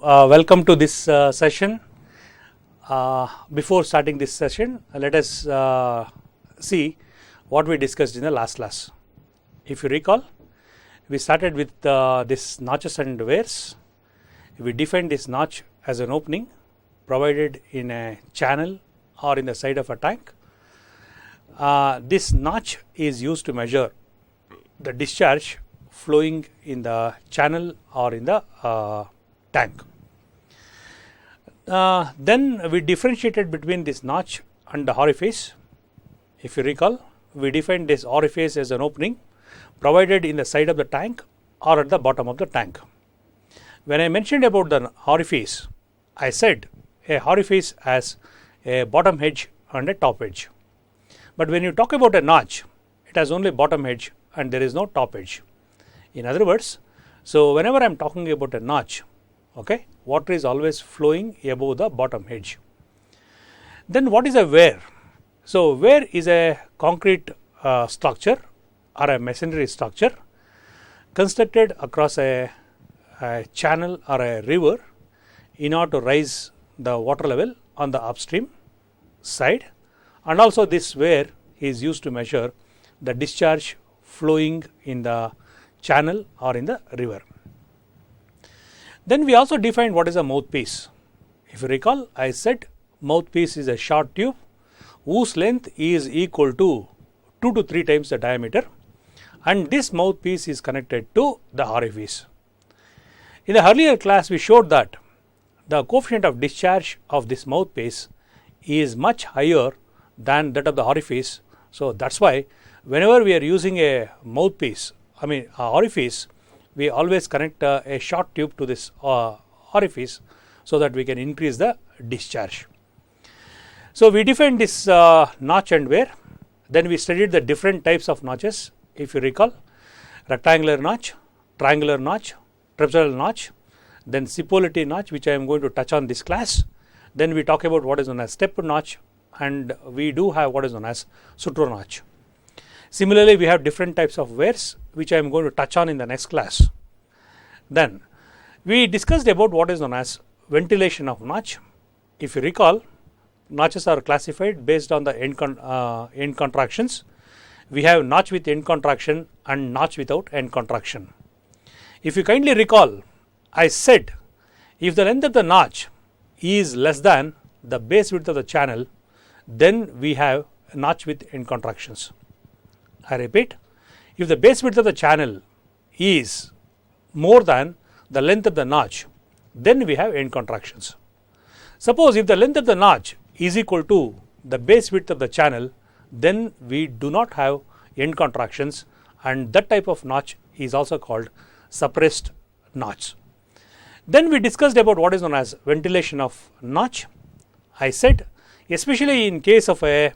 welcome to this session. Before starting this session, let us see what we discussed in the last class. If you recall, we started with this notches and wears. We defined this notch as an opening provided in a channel or in the side of a tank. This notch is used to measure the discharge flowing in the channel or in the tank. Then we differentiated between this notch and the orifice. If you recall, we defined this orifice as an opening provided in the side of the tank or at the bottom of the tank. When I mentioned about the orifice, I said a orifice has a bottom edge and a top edge. But when you talk about a notch, it has only bottom edge and there is no top edge. In other words, so whenever I am talking about a notch, okay, water is always flowing above the bottom edge. Then what is a wear? So wear is a concrete structure or a masonry structure constructed across a channel or a river in order to raise the water level on the upstream side, and also this wear is used to measure the discharge flowing in the channel or in the river. Then we also defined what is a mouthpiece. If you recall, I said mouthpiece is a short tube whose length is equal to 2 to 3 times the diameter, and this mouthpiece is connected to the orifice. In the earlier class, we showed that the coefficient of discharge of this mouthpiece is much higher than that of the orifice. So that's why whenever we are using a mouthpiece, orifice, we always connect a short tube to this orifice so that we can increase the discharge. So we defined this notch and wear. Then we studied the different types of notches. If you recall, rectangular notch, triangular notch, trapezoidal notch, then Cipolliti notch, which I am going to touch on this class. Then we talk about what is known as step notch, and we do have what is known as sutro notch. Similarly, we have different types of wears, which I am going to touch on in the next class. Then we discussed about what is known as ventilation of notch. If you recall, notches are classified based on the end contractions. We have notch with end contraction and notch without end contraction. If you kindly recall, I said if the length of the notch is less than the base width of the channel, then we have a notch with end contractions. I repeat, if the base width of the channel is more than the length of the notch, then we have end contractions. Suppose if the length of the notch is equal to the base width of the channel, then we do not have end contractions, and that type of notch is also called suppressed notch. Then we discussed about what is known as ventilation of notch. I said especially in case of a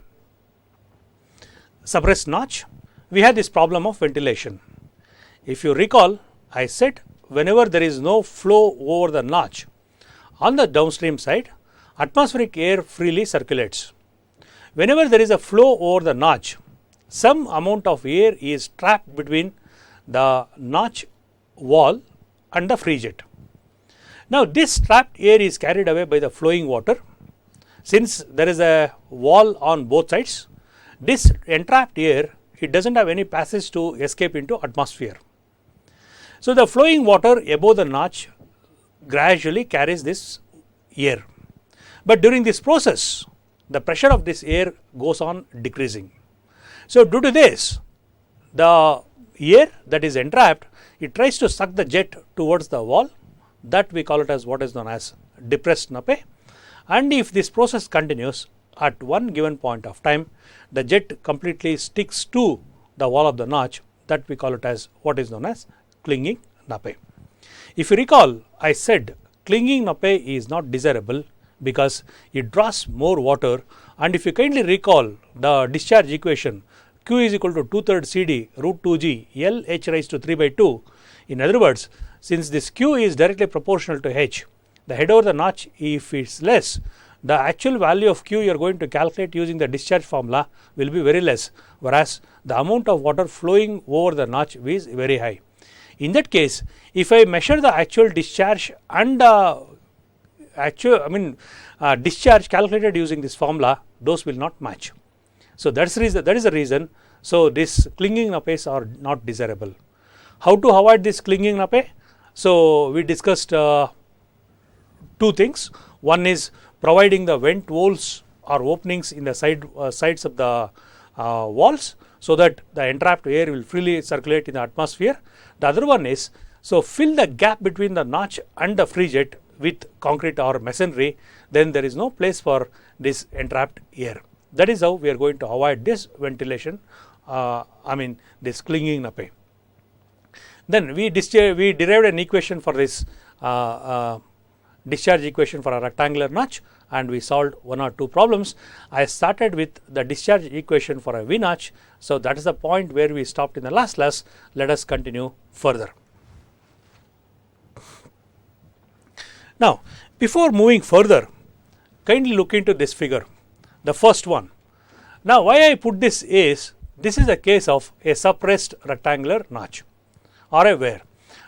suppressed notch, we have this problem of ventilation. If you recall, I said whenever there is no flow over the notch, on the downstream side, atmospheric air freely circulates. Whenever there is a flow over the notch, some amount of air is trapped between the notch wall and the free jet. Now this trapped air is carried away by the flowing water. Since there is a wall on both sides, this entrapped air, it does not have any passage to escape into atmosphere. So the flowing water above the notch gradually carries this air. But during this process, the pressure of this air goes on decreasing. So due to this, the air that is entrapped, it tries to suck the jet towards the wall. That we call it as what is known as depressed nappe. And if this process continues, at one given point of time, the jet completely sticks to the wall of the notch. That we call it as what is known as clinging nappe. If you recall, I said clinging nappe is not desirable because it draws more water, and if you kindly recall the discharge equation, Q is equal to 2/3 CD root 2G L H raised to 3 by 2. In other words, since this Q is directly proportional to H, the head over the notch, if it is less, the actual value of Q you are going to calculate using the discharge formula will be very less, whereas the amount of water flowing over the notch is very high. In that case, if I measure the actual discharge and the actual discharge calculated using this formula, those will not match. So that is the reason. So this clinging napes are not desirable. How to avoid this clinging nape? So we discussed two things. One is providing the vent holes or openings in the sides of the walls, so that the entrapped air will freely circulate in the atmosphere. The other one is, so fill the gap between the notch and the free jet with concrete or masonry, then there is no place for this entrapped air. That is how we are going to avoid this ventilation, this clinging nape. Then we derived an equation for this discharge equation for a rectangular notch, and we solved one or two problems. I started with the discharge equation for a V notch. So that is the point where we stopped in the last class. Let us continue further. Now, before moving further, kindly look into this figure, the first one. Now, why I put this is, this is a case of a suppressed rectangular notch or a wear.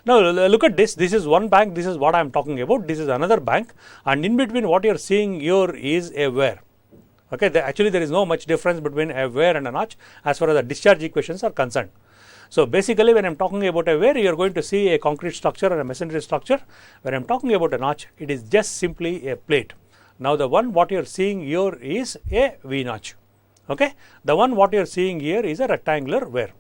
Now, look at this. This is one bank. This is what I am talking about. This is another bank, and in between what you are seeing here is a wear. Okay, actually there is no much difference between a wear and a notch as far as the discharge equations are concerned. So basically, when I am talking about a wear, you are going to see a concrete structure or a masonry structure. When I am talking about a notch, it is just simply a plate. Now, the one what you are seeing here is a V notch. Okay, the one what you are seeing here is a rectangular wear.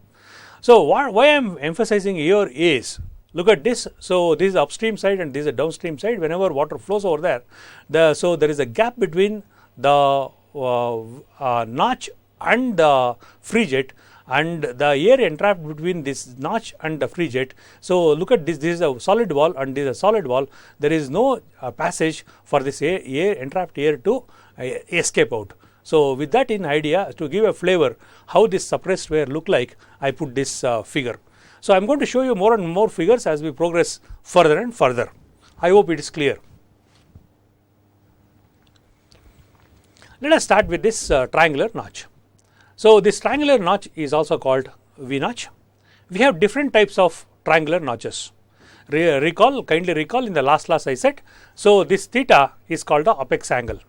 So why I am emphasizing here is, look at this. So this is upstream side and this is a downstream side. Whenever water flows over there, so there is a gap between the notch and the free jet, and the air entrapped between this notch and the free jet. So look at this. This is a solid wall and this is a solid wall. There is no passage for this entrapped air to escape out. So with that in idea, to give a flavor how this suppressed wear look like, I put this figure. So I am going to show you more and more figures as we progress further and further. I hope it is clear. Let us start with this triangular notch. So this triangular notch is also called V notch. We have different types of triangular notches. Kindly recall in the last class I said, so this theta is called the apex angle.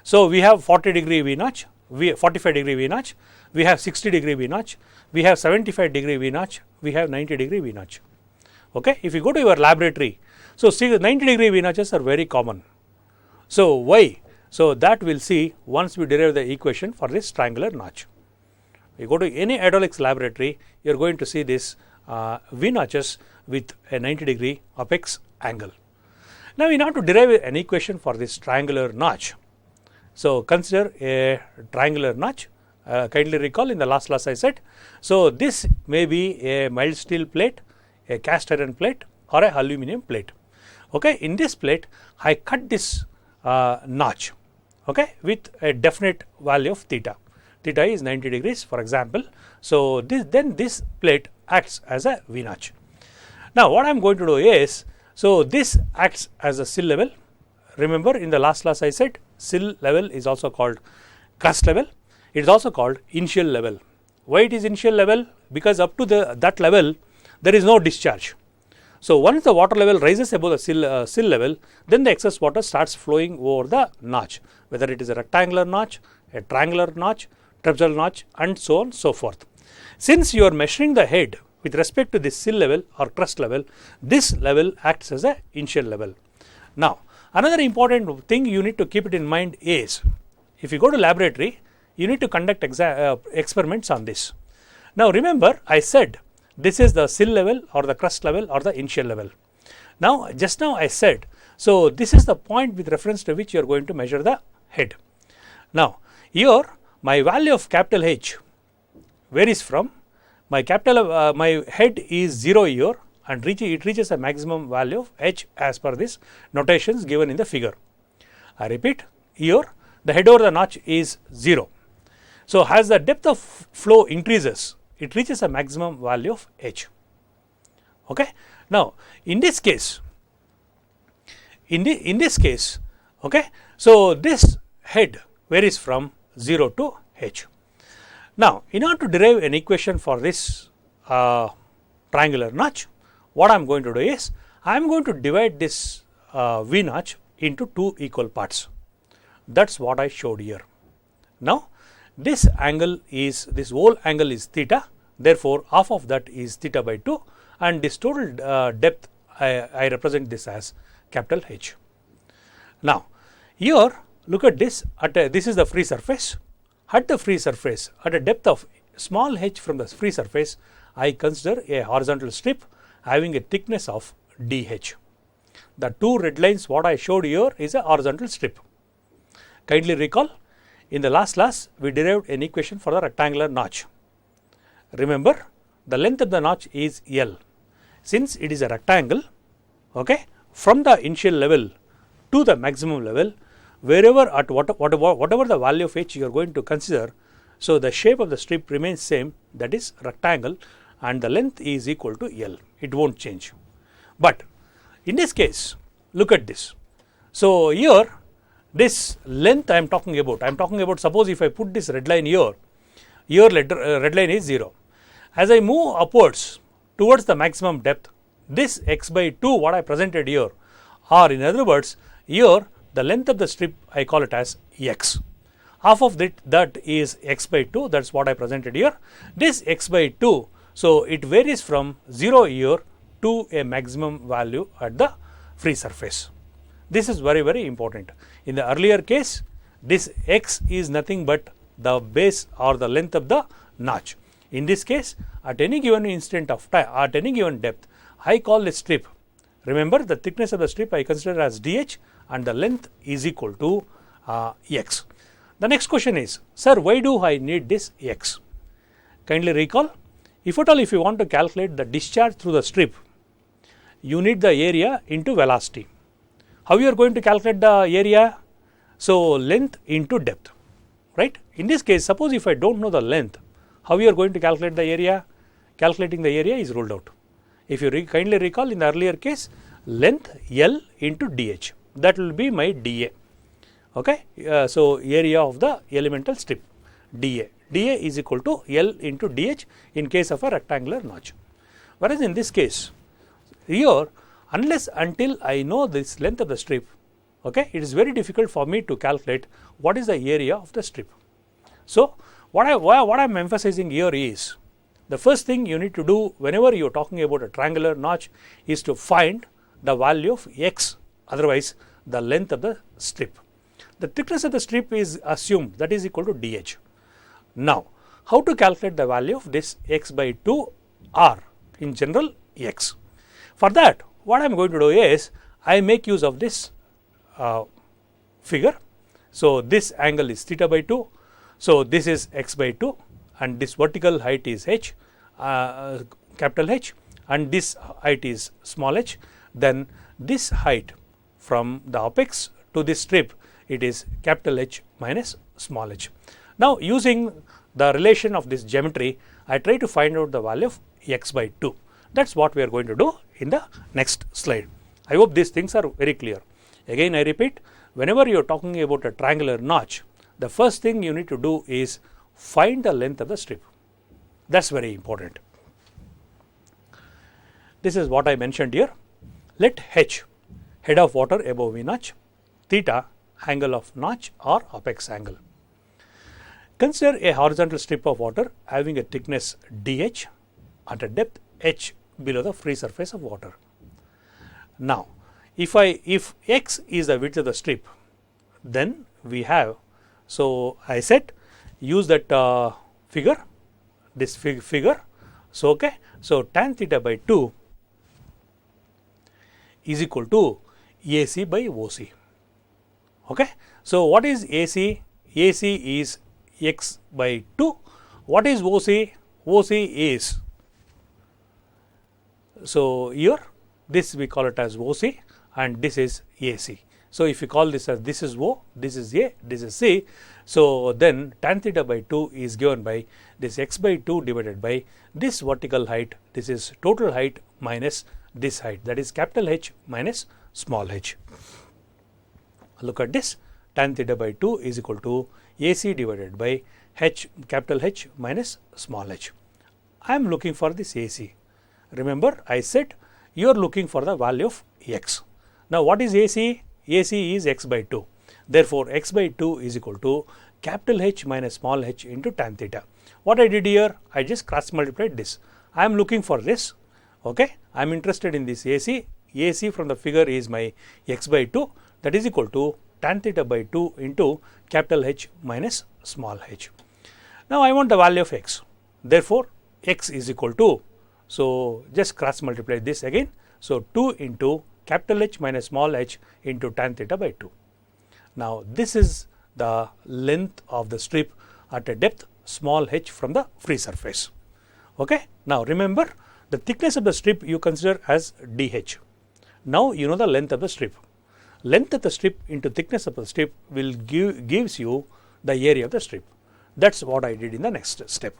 So we have 40-degree V notch, 45-degree V notch, we have 60-degree V notch, we have 75-degree V notch, we have 90-degree V notch. Okay, if you go to your laboratory, so see the 90-degree V notches are very common. So why? So that we'll see once we derive the equation for this triangular notch. You go to any hydraulics laboratory, you are going to see this V notches with a 90-degree apex angle. Now we have to derive an equation for this triangular notch. So consider a triangular notch. Kindly recall in the last class I said, so this may be a mild steel plate, a cast iron plate, or a aluminum plate. Okay, in this plate I cut this notch, okay, with a definite value of theta. Theta is 90 degrees for example. So this plate acts as a V notch. Now what I am going to do is, so this acts as a sill level. Remember in the last class I said sill level is also called crust level. It is also called initial level. Why it is initial level? Because up to that level there is no discharge. So once the water level rises above the sill level, then the excess water starts flowing over the notch, whether it is a rectangular notch, a triangular notch, trapezoidal notch, and so on so forth. Since you are measuring the head with respect to this sill level or crust level, this level acts as a initial level. Now another important thing you need to keep it in mind is, if you go to laboratory, you need to conduct experiments on this. Now remember I said this is the sill level or the crust level or the initial level. Now just now I said, so this is the point with reference to which you are going to measure the head. Now here my value of capital H varies from, my head is 0 here and it reaches a maximum value of H as per this notations given in the figure. I repeat, here the head over the notch is 0. So as the depth of flow increases, it reaches a maximum value of H. Okay. Now in this case, okay, so this head varies from 0 to H. Now in order to derive an equation for this triangular notch, what I am going to do is, I am going to divide this V notch into two equal parts. That's what I showed here. Now this whole angle is theta, therefore half of that is theta by 2, and this total depth I represent this as capital H. Now here look at this, this is the free surface. At the free surface, at a depth of small h from the free surface, I consider a horizontal strip having a thickness of dh. The two red lines what I showed here is a horizontal strip. Kindly recall, in the last class we derived an equation for the rectangular notch. Remember, the length of the notch is L. Since it is a rectangle, okay, from the initial level to the maximum level, wherever at whatever the value of h you are going to consider, so the shape of the strip remains same, that is rectangle, and the length is equal to L. It won't change. But in this case, look at this. So here this length I am talking about, suppose if I put this red line here, red line is 0. As I move upwards towards the maximum depth, this x by 2 what I presented here, or in other words, here the length of the strip I call it as x. Half of that is x by 2, that is what I presented here. This x by 2, so it varies from 0 here to a maximum value at the free surface. This is very, very important. In the earlier case, this x is nothing but the base or the length of the notch. In this case, at any given instant of time, at any given depth, I call the strip. Remember, the thickness of the strip I consider as dh, and the length is equal to x. The next question is, sir, why do I need this x? Kindly recall, if at all if you want to calculate the discharge through the strip, you need the area into velocity. How you are going to calculate the area? So length into depth, right? In this case, suppose if I don't know the length, how you are going to calculate the area? Calculating the area is ruled out. If you kindly recall, in the earlier case, length L into dh, that will be my dA. Okay, so area of the elemental strip, dA. dA is equal to L into dh in case of a rectangular notch. Whereas in this case, here, unless until I know this length of the strip, okay, it is very difficult for me to calculate what is the area of the strip. So what I am emphasizing here is, the first thing you need to do whenever you are talking about a triangular notch is to find the value of x, otherwise the length of the strip. The thickness of the strip is assumed, that is equal to dh. Now, how to calculate the value of this x by 2 or in general x? For that, what I am going to do is, I make use of this figure. So this angle is theta by 2. So this is x by 2, and this vertical height is h, capital H, and this height is small h. Then this height from the apex to this strip, it is capital H minus small h. Now using the relation of this geometry, I try to find out the value of x by 2. That is what we are going to do in the next slide. I hope these things are very clear. Again I repeat, whenever you are talking about a triangular notch, the first thing you need to do is find the length of the strip. That is very important. This is what I mentioned here. Let h, head of water above V notch, theta, angle of notch or apex angle. Consider a horizontal strip of water having a thickness dh at a depth h below the free surface of water. Now, if x is the width of the strip, then we have, so I said use that figure, this figure. So okay, so tan theta by 2 is equal to AC by OC. Okay, so what is AC? AC is x by 2. What is OC? OC is, so here this we call it as OC and this is AC. So if you call this as, this is O, this is A, this is C. So then tan theta by 2 is given by this x by 2 divided by this vertical height, this is total height minus this height, that is capital H minus small h. Look at this, tan theta by 2 is equal to AC divided by h, capital H minus small h. I am looking for this AC. Remember I said you are looking for the value of x. Now what is AC? AC is x by 2. Therefore, x by 2 is equal to capital H minus small h into tan theta. What I did here, I just cross multiplied this. I am looking for this, okay. I am interested in this AC. AC from the figure is my x by 2, that is equal to tan theta by 2 into capital H minus small h. Now, I want the value of x. Therefore, x is equal to, so just cross multiply this again. So, 2 into capital H minus small h into tan theta by 2. Now, this is the length of the strip at a depth small h from the free surface. Okay. Now, remember the thickness of the strip you consider as dh. Now, you know the length of the strip. Length of the strip into thickness of the strip will gives you the area of the strip. That is what I did in the next step.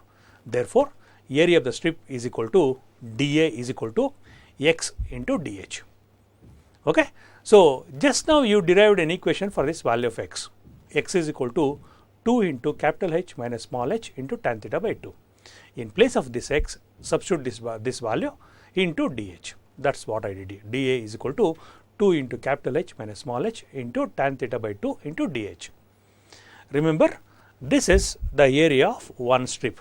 Therefore, area of the strip is equal to dA is equal to x into dh. Okay. So, just now you derived an equation for this value of x. X is equal to 2 into capital H minus small h into tan theta by 2. In place of this x, substitute this value into dh. That is what I did here. dA is equal to 2 into capital H minus small h into tan theta by 2 into dh. Remember, this is the area of one strip.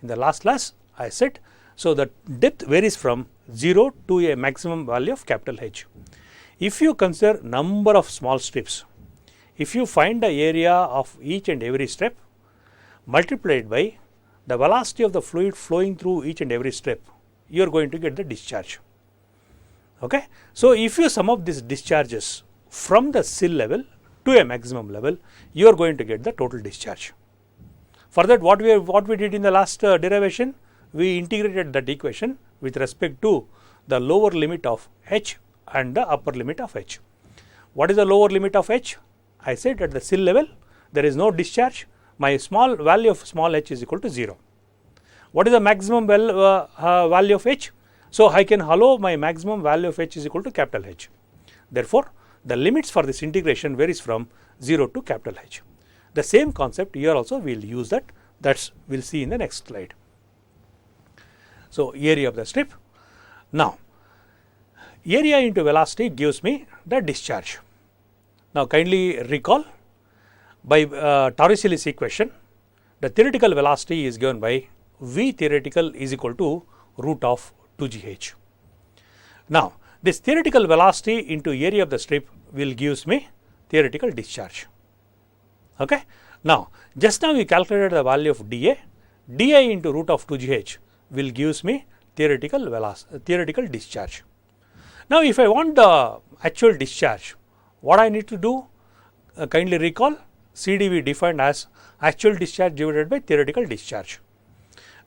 In the last class, I said, so the depth varies from 0 to a maximum value of capital H. If you consider number of small strips, if you find the area of each and every strip multiplied by the velocity of the fluid flowing through each and every strip, you are going to get the discharge. Okay. So, if you sum up these discharges from the sill level to a maximum level, you are going to get the total discharge. For that, what we did in the last derivation, we integrated that equation with respect to the lower limit of h and the upper limit of h. What is the lower limit of h? I said at the sill level there is no discharge, my small value of small h is equal to 0. What is the maximum value of h? So, I can allow my maximum value of h is equal to capital H. Therefore, the limits for this integration varies from 0 to capital H. The same concept here also we will use that we will see in the next slide. So, area of the strip. Now, area into velocity gives me the discharge. Now, kindly recall by Torricelli's equation, the theoretical velocity is given by V theoretical is equal to root of 2gh. Now, this theoretical velocity into area of the strip will gives me theoretical discharge. Okay. Now, just now we calculated the value of dA, dA into root of 2gh will gives me theoretical discharge. Now, if I want the actual discharge, what I need to do? Kindly recall, CD we defined as actual discharge divided by theoretical discharge.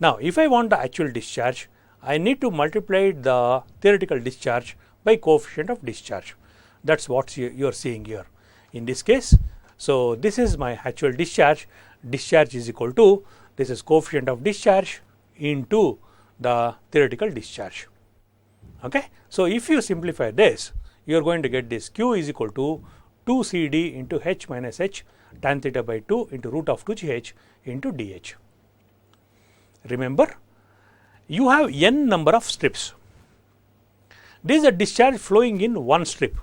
Now, if I want the actual discharge, I need to multiply the theoretical discharge by coefficient of discharge. That is what you are seeing here. In this case, so this is my actual discharge. Discharge is equal to, this is coefficient of discharge into the theoretical discharge. Okay. So, if you simplify this, you are going to get this Q is equal to 2 CD into H minus H tan theta by 2 into root of 2gh into dH. Remember, you have n number of strips. This is a discharge flowing in one strip.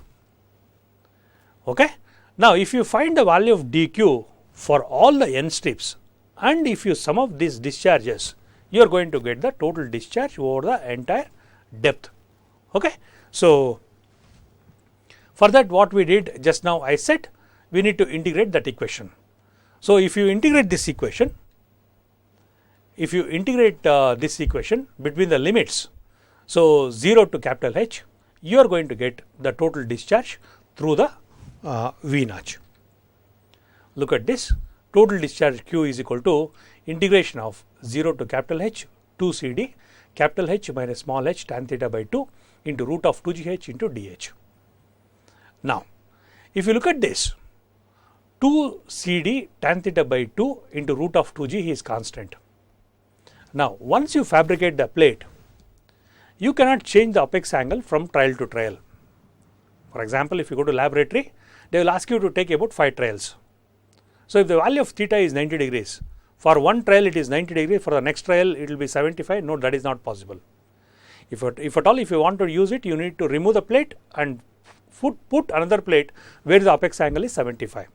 Okay. Now, if you find the value of dq for all the n strips and if you sum up these discharges, you are going to get the total discharge over the entire depth. Okay. So, for that what we did just now, I said we need to integrate that equation. So, if you integrate this equation, between the limits, so 0 to capital H, you are going to get the total discharge through the V notch. Look at this, total discharge Q is equal to integration of 0 to capital H 2 CD capital H minus small h tan theta by 2 into root of 2gh into dH. Now, if you look at this, 2 CD tan theta by 2 into root of 2g is constant. Now, once you fabricate the plate, you cannot change the apex angle from trial to trial. For example, if you go to laboratory, they will ask you to take about 5 trials. So, if the value of theta is 90 degrees, for one trial it is 90 degrees, for the next trial it will be 75, no, that is not possible. If at all, if you want to use it, you need to remove the plate and put another plate where the apex angle is 75.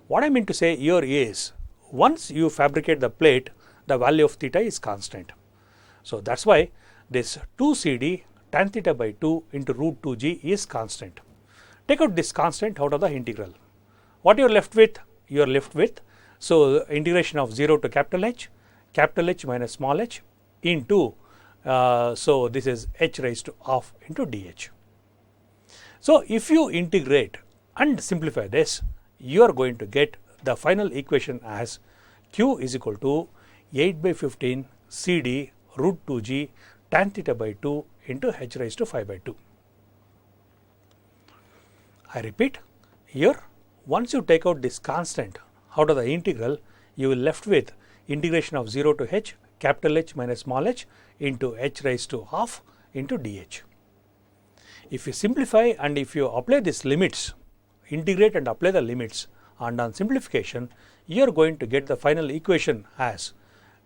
What I mean to say here is, once you fabricate the plate, the value of theta is constant. So that's why this 2 CD tan theta by 2 into root 2g is constant. Take out this constant out of the integral. What you are left with? You are left with, so integration of 0 to capital H minus small h into, so this is h raised to half into dh. So if you integrate and simplify this, you are going to get the final equation as q is equal to 8 by 15 CD root 2g tan theta by 2 into h raised to 5 by 2. I repeat, here once you take out this constant out of the integral, you will left with integration of 0 to h capital H minus small h into h raised to half into dh. If you simplify and if you apply these limits, integrate and apply the limits, and on simplification, you are going to get the final equation as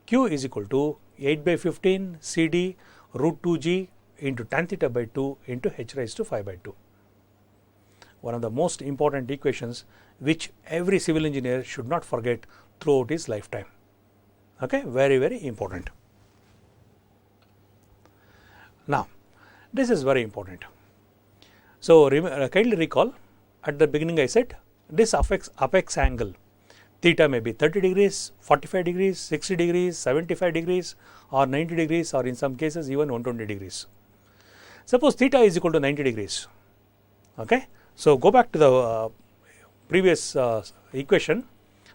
q is equal to 8 by 15 CD root 2g into tan theta by 2 into h raised to 5 by 2. One of the most important equations which every civil engineer should not forget throughout his lifetime. Okay, very, very important. Now, this is very important. So, kindly recall, at the beginning I said this apex angle theta may be 30 degrees, 45 degrees, 60 degrees, 75 degrees or 90 degrees, or in some cases even 120 degrees. Suppose theta is equal to 90 degrees. Okay. So, go back to the previous equation,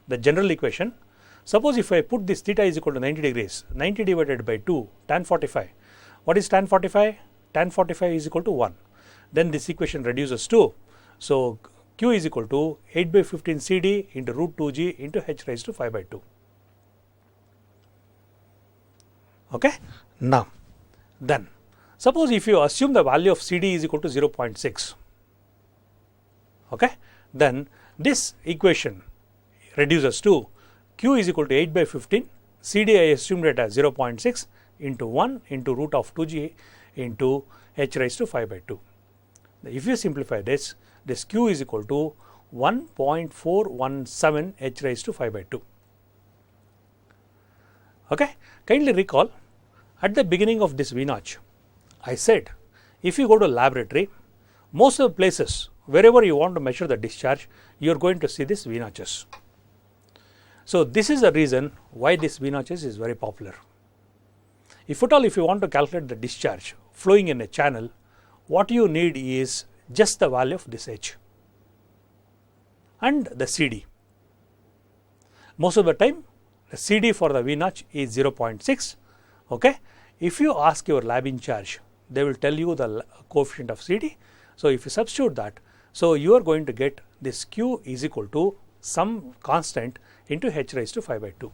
the general equation. Suppose if I put this theta is equal to 90 degrees, 90 divided by 2 tan 45. What is tan 45? Tan 45 is equal to 1. Then this equation reduces to, so q is equal to 8 by 15 CD into root 2g into h raised to 5 by 2. Okay. Now, then suppose if you assume the value of CD is equal to 0.6. Okay. Then this equation reduces to q is equal to 8 by 15 CD I assumed it as 0.6 into 1 into root of 2g into h raised to 5 by 2. If you simplify this, this q is equal to 1.417 h raised to 5 by 2. Okay. Kindly recall, at the beginning of this V notch, I said if you go to laboratory, most of the places wherever you want to measure the discharge, you are going to see this V notches. So this is the reason why this V notches is very popular. If at all if you want to calculate the discharge flowing in a channel, what you need is just the value of this h and the CD. Most of the time the CD for the V notch is 0.6. Okay. If you ask your lab in charge, they will tell you the coefficient of CD. So if you substitute that, so you are going to get this q is equal to some constant into h raised to 5 by 2.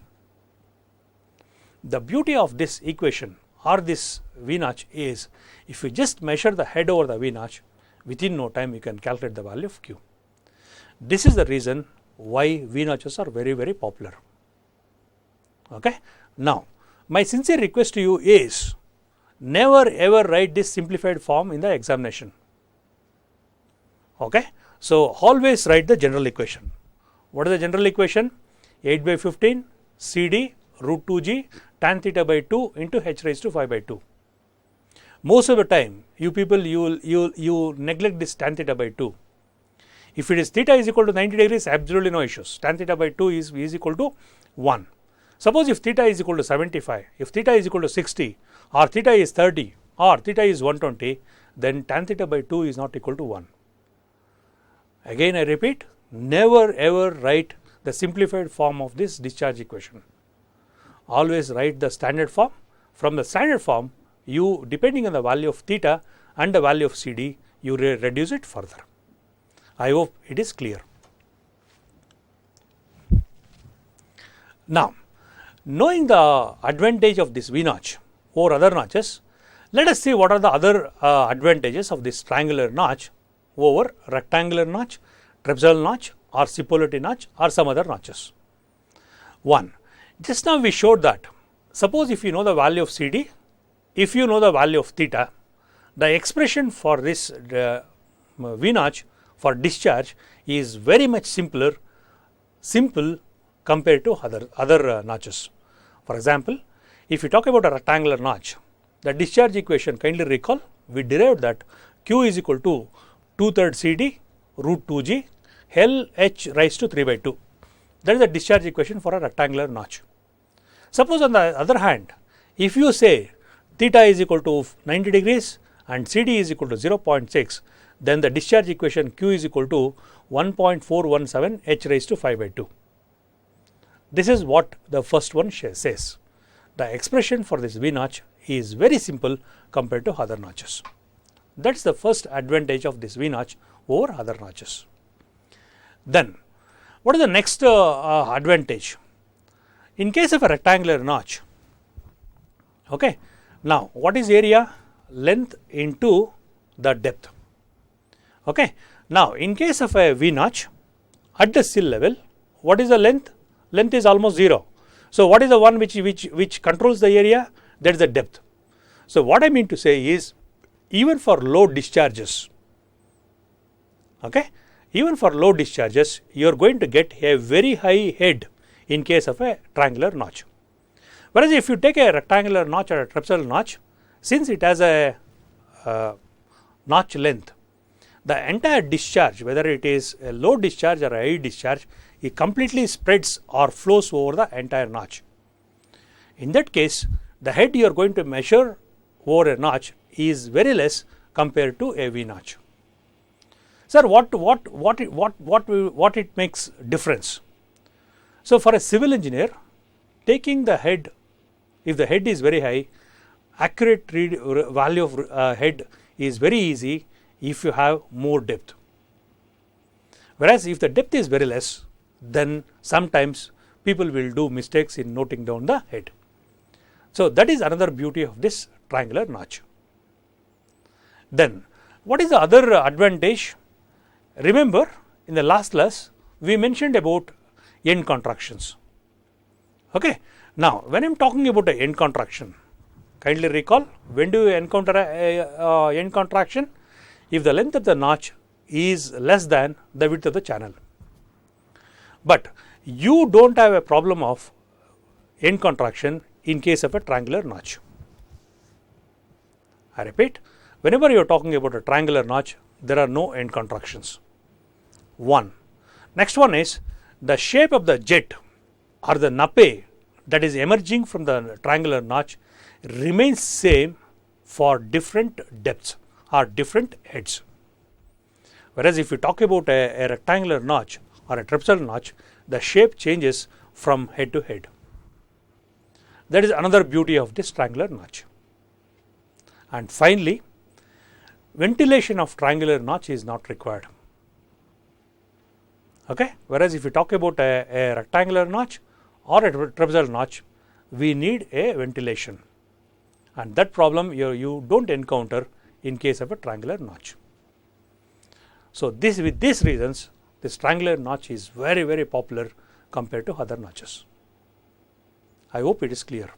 The beauty of this equation or this V notch is, if you just measure the head over the V notch, within no time you can calculate the value of q. This is the reason why V notches are very, very popular. Okay. Now, my sincere request to you is, never ever write this simplified form in the examination. Okay. So, always write the general equation. What is the general equation? 8 by 15 CD root 2g tan theta by 2 into h raised to 5 by 2. Most of the time you people you neglect this tan theta by 2. If it is theta is equal to 90 degrees, absolutely no issues. Tan theta by 2 is equal to 1. Suppose if theta is equal to 75, if theta is equal to 60, or theta is 30, or theta is 120, then tan theta by 2 is not equal to 1. Again I repeat, never ever write the simplified form of this discharge equation. Always write the standard form. From the standard form, you, depending on the value of theta and the value of CD, you reduce it further. I hope it is clear. Now, knowing the advantage of this V notch over other notches, let us see what are the other advantages of this triangular notch over rectangular notch, trapezoidal notch, or Cipolliti notch, or some other notches. 1. Just now we showed that, suppose if you know the value of CD, if you know the value of theta, the expression for this V notch for discharge is very much simple compared to other notches. For example, if you talk about a rectangular notch, the discharge equation, kindly recall, we derived that Q is equal to 2/3 CD root 2G L H raised to 3/2. That is the discharge equation for a rectangular notch. Suppose on the other hand, if you say theta is equal to 90 degrees and CD is equal to 0.6, then the discharge equation Q is equal to 1.417 H raised to 5/2. This is what the first one says. The expression for this V notch is very simple compared to other notches. That is the first advantage of this V notch over other notches. Then, what is the next advantage? In case of a rectangular notch, okay, now what is area? Length into the depth. Okay, now in case of a V notch, at the sill level, what is the length? Length is almost 0. So, what is the one which controls the area? That is the depth. So, what I mean to say is, even for low discharges, okay, even for low discharges, you are going to get a very high head in case of a triangular notch. Whereas, if you take a rectangular notch or a trapezoidal notch, since it has a notch length, the entire discharge, whether it is a low discharge or a high discharge, it completely spreads or flows over the entire notch. In that case, the head you are going to measure over a notch is very less compared to a V notch. Sir, what it makes difference? So, for a civil engineer, taking the head, if the head is very high, accurate value of head is very easy if you have more depth. Whereas, if the depth is very less, then sometimes people will do mistakes in noting down the head. So, that is another beauty of this triangular notch. Then, what is the other advantage? Remember, in the last class, we mentioned about end contractions. Okay. Now, when I am talking about an end contraction, kindly recall, when do you encounter a end contraction? If the length of the notch is less than the width of the channel. But you do not have a problem of end contraction in case of a triangular notch. I repeat, whenever you are talking about a triangular notch, there are no end contractions. One. Next one is the shape of the jet or the nappe that is emerging from the triangular notch remains same for different depths or different heads. Whereas, if you talk about a rectangular notch or a trapezoidal notch, the shape changes from head to head. That is another beauty of this triangular notch. And finally, ventilation of triangular notch is not required. Okay. Whereas, if you talk about a rectangular notch or a trapezoidal notch, we need a ventilation, and that problem you do not encounter in case of a triangular notch. So, with these reasons, this triangular notch is very popular compared to other notches. I hope it is clear.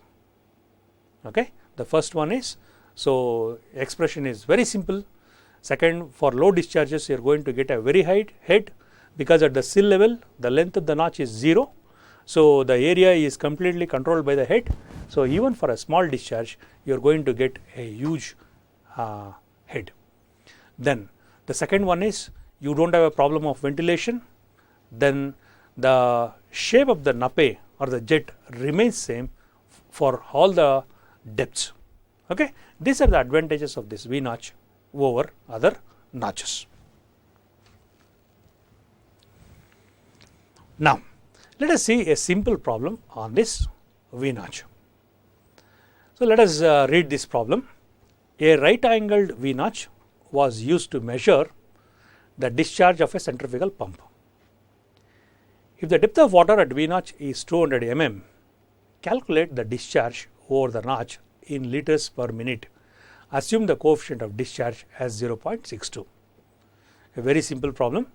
Okay. The first one is, so expression is very simple. Second, for low discharges, you are going to get a very high head, because at the sill level the length of the notch is 0. So, the area is completely controlled by the head. So, even for a small discharge, you are going to get a huge head. Then the second one is, you do not have a problem of ventilation. Then the shape of the nappe or the jet remains same for all the depths. Okay. These are the advantages of this V notch over other notches. Now, let us see a simple problem on this V notch. So, let us read this problem. A right angled V notch was used to measure the discharge of a centrifugal pump. If the depth of water at V notch is 200 mm, calculate the discharge over the notch in liters per minute. Assume the coefficient of discharge as 0.62. A very simple problem.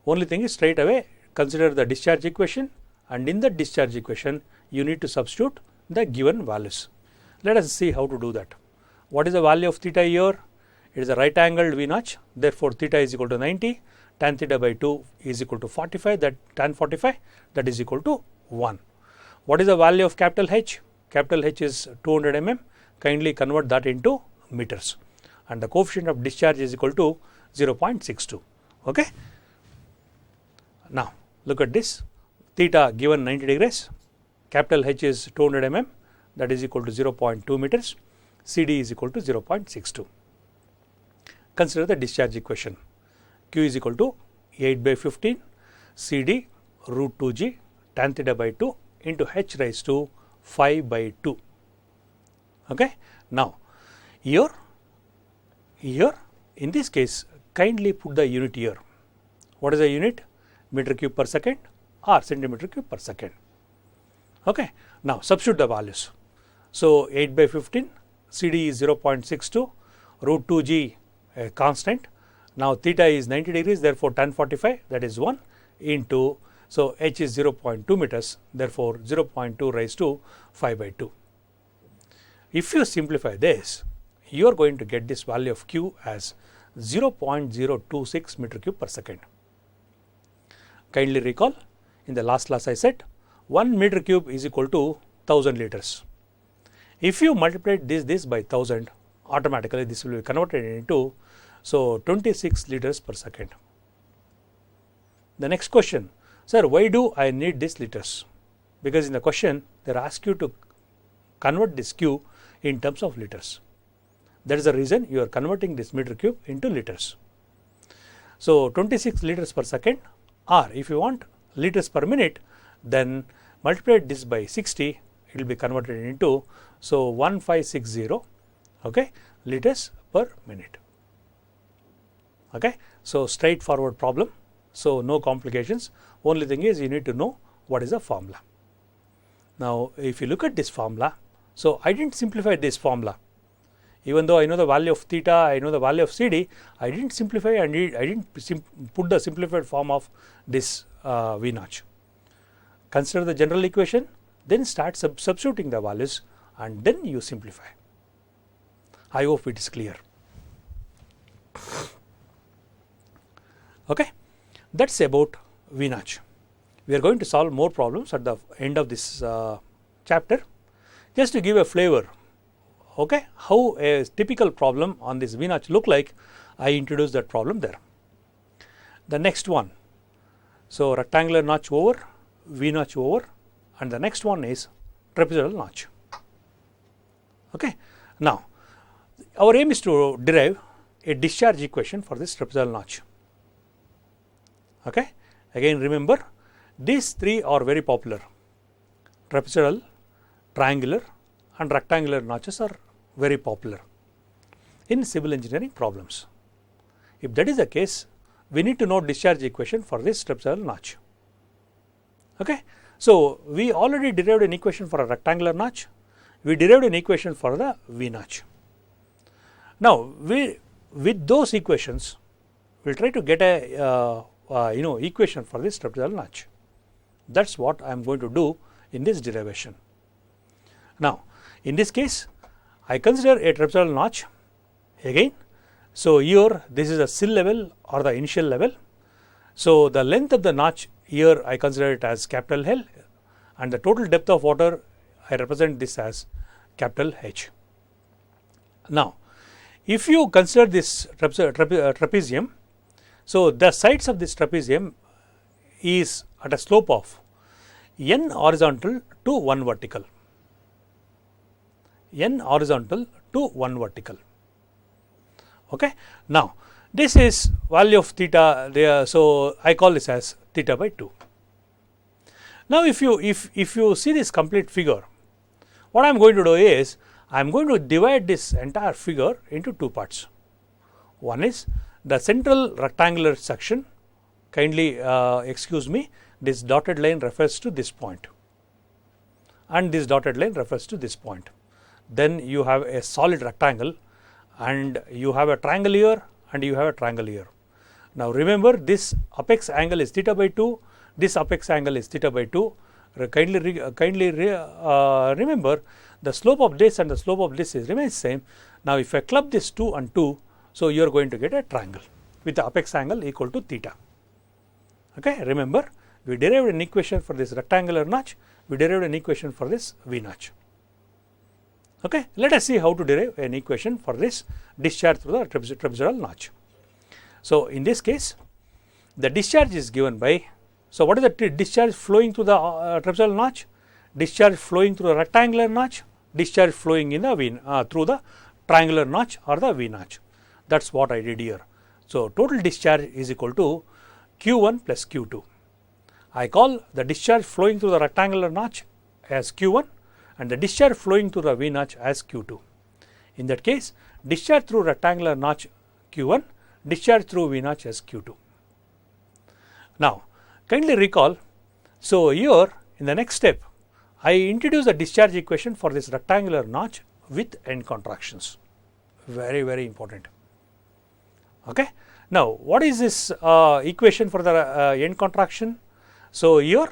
Only thing is, straight away consider the discharge equation, and in the discharge equation you need to substitute the given values. Let us see how to do that. What is the value of theta here? it is a right angled V notch, therefore theta is equal to 90, tan theta by 2 is equal to 45, that tan 45, that is equal to 1. What is the value of capital H? Capital H is 200 mm, kindly convert that into meters, and the coefficient of discharge is equal to 0.62. Okay. Now look at this, theta given 90 degrees, capital H is 200 mm, that is equal to 0.2 meters, CD is equal to 0.62. Consider the discharge equation. Q is equal to 8 by 15 CD root 2g tan theta by 2 into H raised to 5 by 2. Okay. Now here in this case, kindly put the unit here. What is the unit? Meter cube per second or centimeter cube per second. Okay. Now substitute the values. So 8 by 15, CD is 0.62, root 2g a constant. Now theta is 90 degrees, therefore tan 45, that is 1 into, so H is 0.2 meters, therefore 0.2 raised to 5 by 2. If you simplify this, you are going to get this value of Q as 0.026 meter cube per second. Kindly recall, in the last class I said 1 meter cube is equal to 1000 liters. If you multiply this by 1000, automatically this will be converted into 26 liters per second. The next question, sir, why do I need this liters? Because in the question they ask you to convert this Q in terms of liters. That is the reason you are converting this meter cube into liters. So 26 liters per second, or if you want liters per minute, then multiply this by 60, it will be converted into 1560 okay, liters per minute. Okay. So straightforward problem. So no complications. Only thing is you need to know what is the formula. Now if you look at this formula, so I didn't simplify this formula. Even though I know the value of theta, I know the value of CD, I didn't simplify and I didn't put the simplified form of this V notch. Consider the general equation, then start substituting the values and then you simplify. I hope it is clear. Okay, that's about V notch. We are going to solve more problems at the end of this chapter. Just to give a flavor, okay, how a typical problem on this V notch look like, I introduced that problem there. The next one, so rectangular notch over, V notch over, and the next one is trapezoidal notch. Okay. Now our aim is to derive a discharge equation for this trapezoidal notch. Okay. Again remember, these three are very popular. Trapezoidal, triangular and rectangular notches are very popular in civil engineering problems. If that is the case, we need to know discharge equation for this trapezoidal notch. Okay. So we already derived an equation for a rectangular notch, we derived an equation for the V notch. Now with those equations we will try to get a equation for this trapezoidal notch. That is what I am going to do in this derivation. Now in this case I consider a trapezoidal notch again. So here this is a sill level or the initial level. So the length of the notch here I consider it as capital L, and the total depth of water I represent this as capital H. Now if you consider this trapezium, so the sides of this trapezium is at a slope of n horizontal to 1 vertical. N horizontal to 1 vertical. Okay. Now this is value of theta there, so I call this as theta by 2. Now if you see this complete figure, what I am going to do is I am going to divide this entire figure into two parts. One is the central rectangular section, kindly excuse me, this dotted line refers to this point and this dotted line refers to this point. Then you have a solid rectangle and you have a triangle here and you have a triangle here. Now remember, this apex angle is theta by 2, this apex angle is theta by 2. Kindly remember, the slope of this and the slope of this is remains same. Now if I club this 2 and 2, So you are going to get a triangle with the apex angle equal to theta. Okay, remember we derived an equation for this rectangular notch, we derived an equation for this V notch. Okay, let us see how to derive an equation for this discharge through the trapezoidal notch. So in this case, the discharge is given by, so what is the discharge flowing through the trapezoidal notch? Discharge flowing through the rectangular notch, discharge flowing in the through the triangular notch or the V notch. That is what I did here. So total discharge is equal to Q1 plus Q2. I call the discharge flowing through the rectangular notch as Q1 and the discharge flowing through the V notch as Q2. In that case, discharge through rectangular notch Q1, discharge through V notch as Q2. Now, kindly recall, so here in the next step, I introduce the discharge equation for this rectangular notch with end contractions. Very, very important. Okay. Now, what is this equation for the end contraction? So, here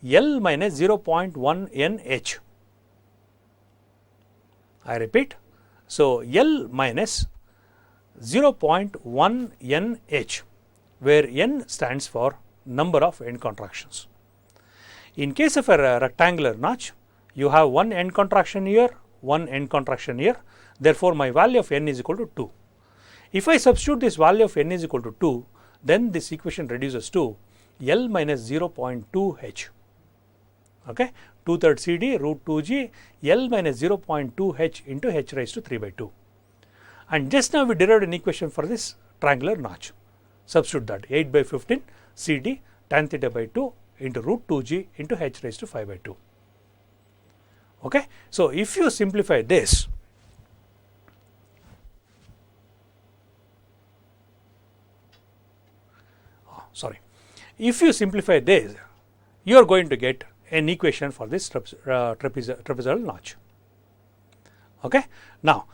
L minus 0.1 NH. I repeat. So, L minus 0.1 NH, where N stands for number of end contractions. In case of a rectangular notch, you have one end contraction here, one end contraction here. Therefore, my value of N is equal to 2. If I substitute this value of N is equal to 2, then this equation reduces to L minus 0.2 H. Okay, 2/3 CD root 2G L minus 0.2 H into H raised to 3 by 2. And just now we derived an equation for this triangular notch. Substitute that 8 by 15 CD tan theta by 2 into root 2G into H raised to 5 by 2. Okay. So, if you simplify this, if you simplify this, you are going to get an equation for this trapezoidal notch. Okay. Now,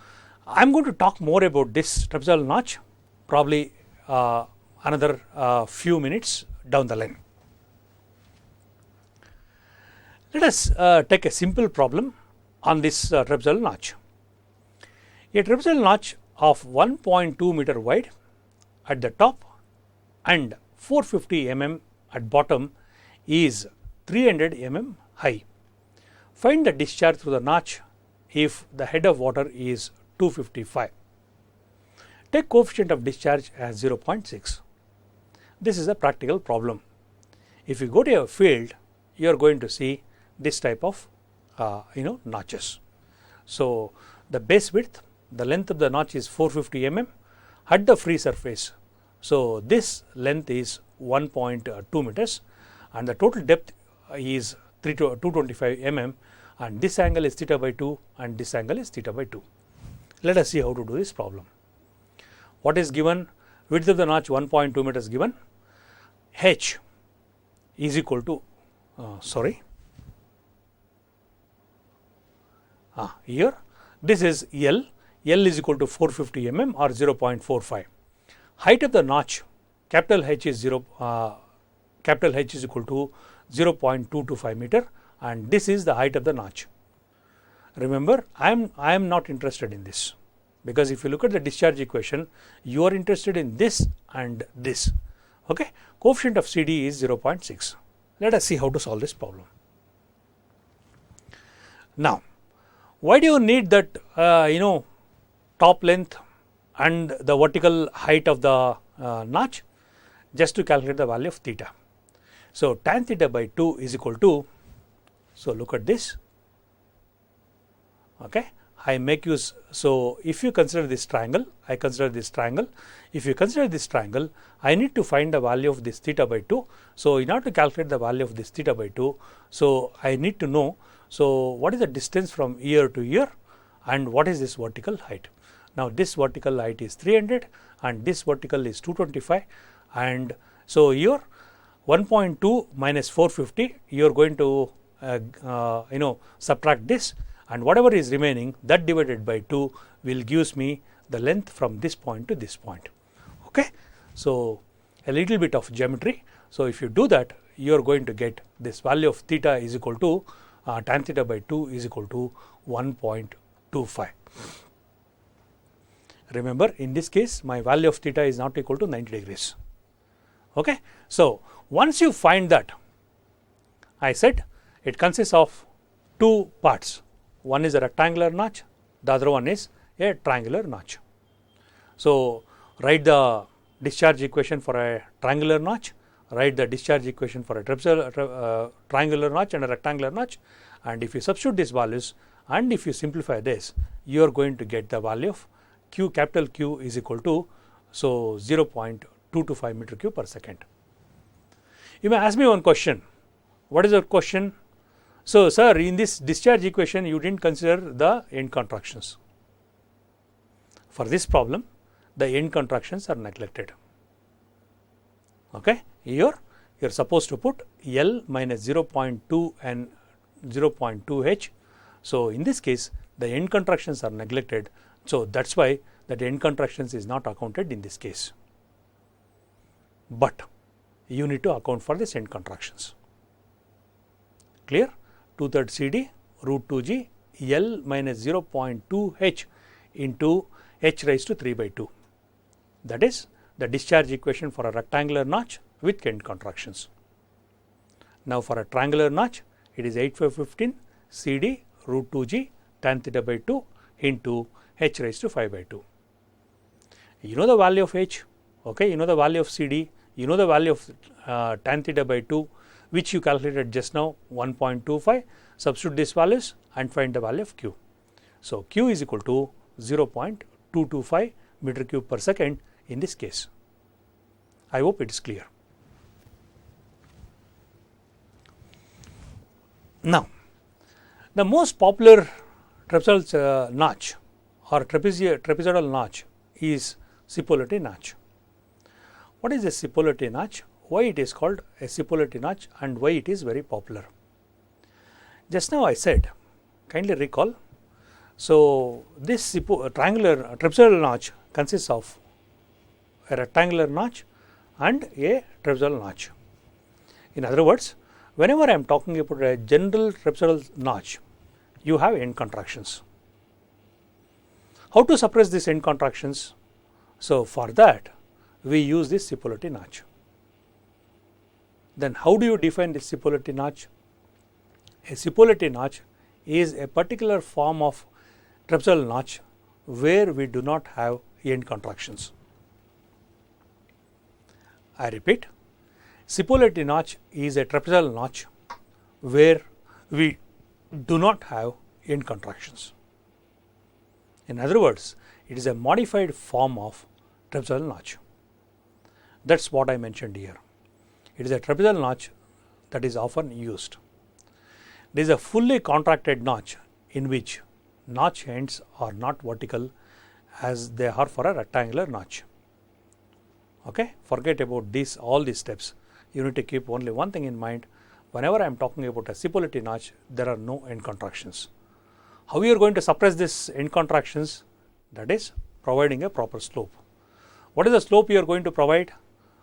I am going to talk more about this trapezoidal notch probably another few minutes down the line. Let us take a simple problem on this trapezoidal notch. A trapezoidal notch of 1.2 meter wide at the top and 450 mm at bottom is 300 mm high. Find the discharge through the notch if the head of water is 255. Take coefficient of discharge as 0.6. This is a practical problem. If you go to a field, you are going to see this type of notches. So, the base width, the length of the notch is 450 mm at the free surface. So, this length is 1.2 meters and the total depth is 225 mm and this angle is theta by 2 and this angle is theta by 2. Let us see how to do this problem. What is given? Width of the notch 1.2 meters given. H is equal to here this is L is equal to 450 mm or 0.45. Height of the notch capital H is equal to 0.225 meter and this is the height of the notch. Remember, I am not interested in this, because if you look at the discharge equation, you are interested in this and this. Okay, coefficient of CD is 0.6. Let us see how to solve this problem. Now, why do you need that top length and the vertical height of the notch? Just to calculate the value of theta. So, tan theta by 2 is equal to, so look at this. Okay, I make use, so if you consider this triangle, I consider this triangle. If you consider this triangle, I need to find the value of this theta by 2. So, in order to calculate the value of this theta by 2, so I need to know, so what is the distance from ear to ear and what is this vertical height. Now, this vertical height is 300 and this vertical is 225 and so here 1.2 minus 450, you are going to subtract this and whatever is remaining, that divided by 2 will gives me the length from this point to this point. Okay. So, a little bit of geometry. So, if you do that, you are going to get this value of theta is equal to tan theta by 2 is equal to 1.25. Remember, in this case my value of theta is not equal to 90 degrees. Okay. So, once you find that, I said it consists of two parts. One is a rectangular notch, the other one is a triangular notch. So, write the discharge equation for a triangular notch, write the discharge equation for a triangular notch and a rectangular notch, and if you substitute these values and if you simplify this, you are going to get the value of Q, capital Q is equal to 0.225 meter cube per second. You may ask me one question. What is your question? So, sir, in this discharge equation you did not consider the end contractions. For this problem, the end contractions are neglected. Okay. Here you are supposed to put L minus 0.2 and 0.2 H. So, in this case the end contractions are neglected. So, that is why that end contractions is not accounted in this case, but you need to account for this end contractions. Clear? 2/3 CD root 2G L minus 0.2 H into H raised to 3 by 2. That is the discharge equation for a rectangular notch with end contractions. Now, for a triangular notch, it is 8515 CD root 2G tan theta by 2 into H raised to 5 by 2. You know the value of H, okay, you know the value of CD, you know the value of tan theta by 2, which you calculated just now 1.25, substitute these values and find the value of Q. So, Q is equal to 0.225 meter cube per second in this case. I hope it is clear. Now, the most popular trapezoidal notch or trapezoidal notch is Cipolliti notch. What is a Cipolliti notch? Why it is called a Cipolliti notch and why it is very popular? Just now I said, kindly recall. So, this triangular trapezoidal notch consists of a rectangular notch and a trapezoidal notch. In other words, whenever I am talking about a general trapezoidal notch, you have end contractions. How to suppress these end contractions? So, for that we use this Cipolliti notch. Then how do you define this Cipolliti notch? A Cipolliti notch is a particular form of trapezoidal notch where we do not have end contractions. I repeat, Cipolliti notch is a trapezoidal notch where we do not have end contractions. In other words, it is a modified form of trapezoidal notch. That is what I mentioned here. It is a trapezoidal notch that is often used. It is a fully contracted notch in which notch ends are not vertical as they are for a rectangular notch. Okay, forget about all these steps. You need to keep only one thing in mind. Whenever I am talking about a Cipolliti notch, there are no end contractions. How you are going to suppress this end contractions? That is providing a proper slope. What is the slope you are going to provide?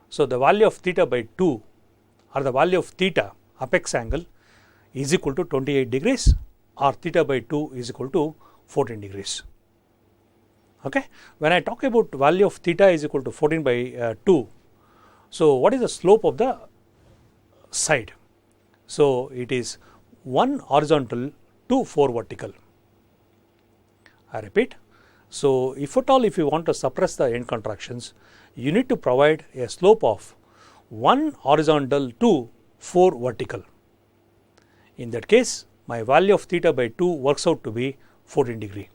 So, the value of theta by 2 or the value of theta apex angle is equal to 28 degrees or theta by 2 is equal to 14 degrees. Okay. When I talk about value of theta is equal to 14 by 2, so what is the slope of the side? So, it is 1 horizontal to 4 vertical. I repeat. So, if at all if you want to suppress the end contractions, you need to provide a slope of 1 horizontal to 4 vertical. In that case, my value of theta by 2 works out to be 14 degree.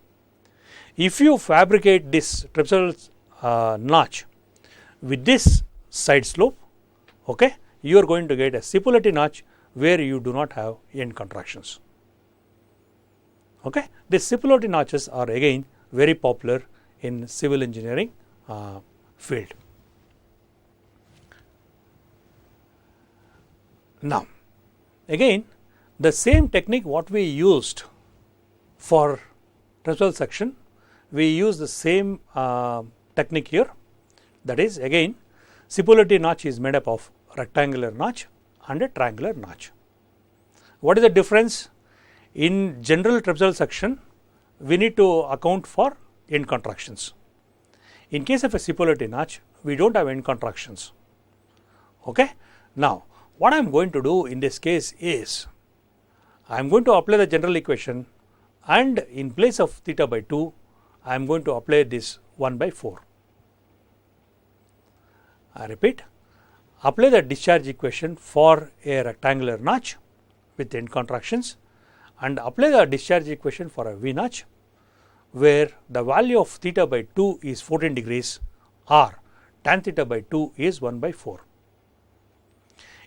If you fabricate this trapezoidal notch with this side slope, okay, you are going to get a Cipolliti notch where you do not have end contractions. Okay. These Cipolliti notches are again very popular in civil engineering field. Now, again the same technique what we used for trapezoidal section, we use the same technique here. That is, again Cipolliti notch is made up of rectangular notch and a triangular notch. What is the difference? In general trapezoidal section, we need to account for end contractions. In case of a superlative notch, we don't have end contractions. Okay. Now, what I am going to do in this case is, I am going to apply the general equation, and in place of theta by 2, I am going to apply this 1 by 4. I repeat, apply the discharge equation for a rectangular notch with end contractions, and apply the discharge equation for a V notch where the value of theta by 2 is 14 degrees or tan theta by 2 is 1 by 4.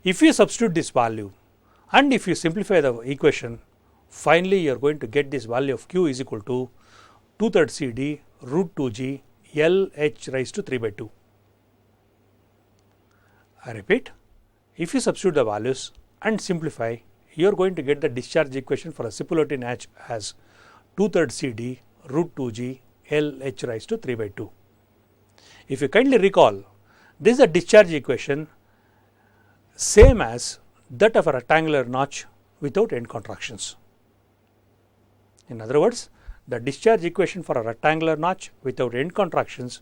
If you substitute this value and if you simplify the equation, finally you are going to get this value of Q is equal to 2/3 CD root 2G LH raised to 3 by 2. I repeat, if you substitute the values and simplify, you are going to get the discharge equation for a superlative notch as 2/3 CD root 2G LH raised to 3 by 2. If you kindly recall, this is a discharge equation same as that of a rectangular notch without end contractions. In other words, the discharge equation for a rectangular notch without end contractions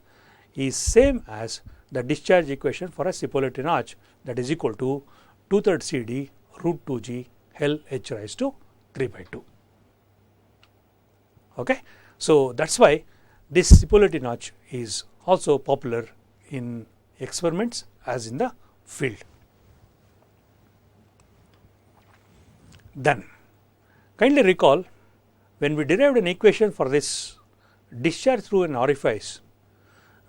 is same as the discharge equation for a superlative notch, that is equal to 2/3 CD root 2G LH raised to 3 by 2. Okay. So, that is why this superlative notch is also popular in experiments as in the field. Then, kindly recall, when we derived an equation for this discharge through an orifice,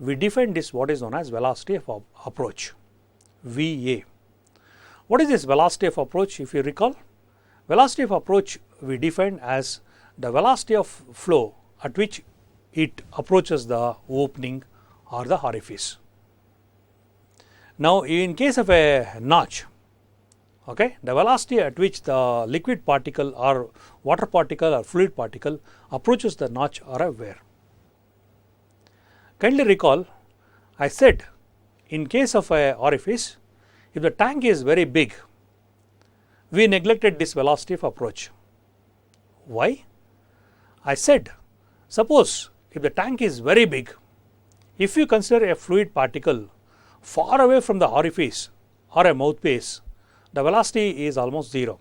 we defined this what is known as velocity of approach, VA. What is this velocity of approach? If you recall, velocity of approach we defined as the velocity of flow at which it approaches the opening or the orifice. Now, in case of a notch, okay, the velocity at which the liquid particle or water particle or fluid particle approaches the notch or a weir. Kindly recall, I said in case of a orifice, if the tank is very big, we neglected this velocity of approach. Why? I said, suppose if the tank is very big, if you consider a fluid particle far away from the orifice or a mouthpiece, the velocity is almost 0.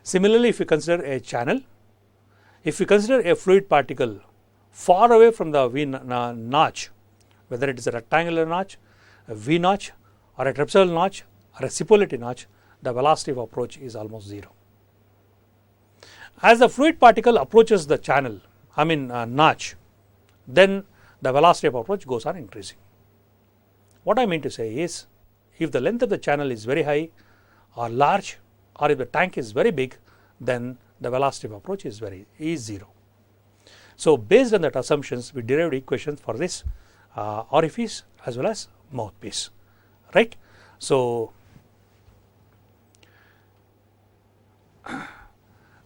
Similarly, if you consider a channel, if you consider a fluid particle far away from the V notch, whether it is a rectangular notch, a V notch or a trapezoidal notch or a superlative notch, the velocity of approach is almost 0. As the fluid particle approaches the channel, notch, then the velocity of approach goes on increasing. What I mean to say is, if the length of the channel is very high or large, or if the tank is very big, then the velocity of approach is 0. So, based on that assumptions, we derived equations for this orifice as well as mouthpiece, right. So,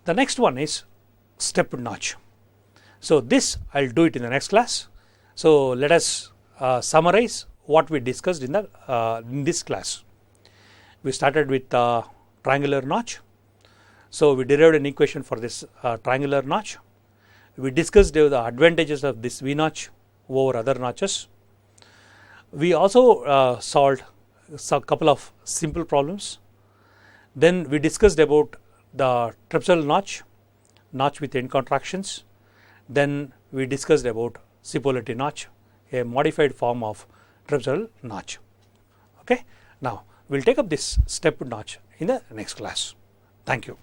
the next one is stepped notch. So, this I will do it in the next class. So, let us summarize what we discussed in this class. We started with triangular notch. So, we derived an equation for this triangular notch. We discussed the advantages of this V notch over other notches. We also solved a couple of simple problems. Then we discussed about the trapezoidal notch, notch with end contractions. Then we discussed about superlative notch, a modified form of trapezoidal notch. Okay. Now, we will take up this stepped notch in the next class. Thank you.